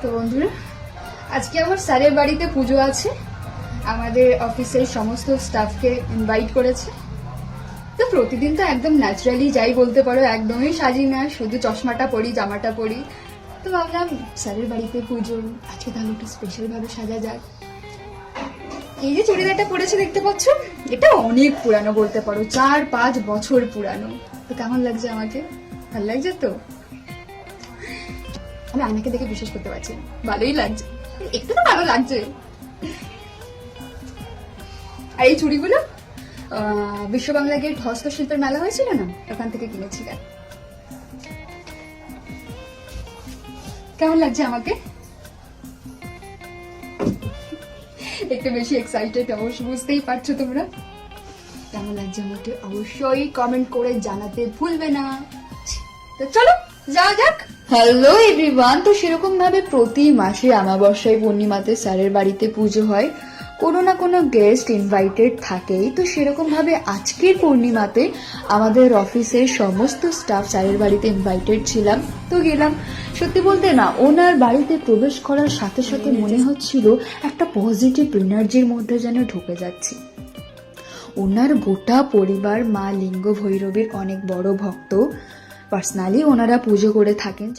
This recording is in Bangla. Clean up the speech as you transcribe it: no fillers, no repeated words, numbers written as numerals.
তো বন্ধুরা, আজকে আমার স্যারের বাড়িতে পুজো আছে। আমাদের অফিসের সমস্ত স্টাফকে ইনভাইট করেছে। তো প্রতিদিন তো একদম ন্যাচারালি যাই বলতে পারো, একদমই সাজি না, শুধু চশমাটা পরি, জামাটা পরি। তো ভাবলাম স্যারের বাড়িতে পুজো, আজকে তাহলে একটু স্পেশাল ভাবে সাজা যাক। এই যে চুড়িদারটা পরেছে দেখতে পাচ্ছ, এটা অনেক পুরানো বলতে পারো, 4-5 বছর পুরানো। তো কেমন লাগছে আমাকে? ভালো লাগছে তো? আমি আয়নাকে দেখে বিশ্বাস করতে পারছি না, ভালোই লাগছে, একটু তো ভালো লাগছে। আর এই চুড়িগুলো বিশ্ব বাংলা গেট হস্তশিল্পের মেলা হয়েছিল না, ওখান থেকে কিনেছিলাম। কেমন লাগছে আমাকে? একটু বেশি এক্সাইটেড অবশ্যই, বুঝতেই পারছো তোমরা। কেমন লাগছে আমাকে অবশ্যই কমেন্ট করে জানাতে ভুলবে না। তো চলো যাওয়া যাক। হ্যালো এভরিওয়ান, তো সেরকম ভাবে প্রতি মাসে অমাবস্যায় পূর্ণিমাতে স্যারের বাড়িতে পুজো হয়, কোনো না কোনো গেস্ট ইনভাইটেড থাকেই। তো সেরকম ভাবে আজকের পূর্ণিমাতে আমাদের অফিসের সমস্ত স্টাফ স্যারের বাড়িতে ইনভাইটেড ছিলাম। তো গেলাম, সত্যি বলতে না, ওনার বাড়িতে প্রবেশ করার সাথে সাথে মনে হচ্ছিল একটা পজিটিভ এনার্জির মধ্যে যেন ঢুকে যাচ্ছি। ওনার গোটা পরিবার মা লিঙ্গ ভৈরবীর অনেক বড় ভক্ত, পার্সোনালি ওনারা পুজো করে থাকেন।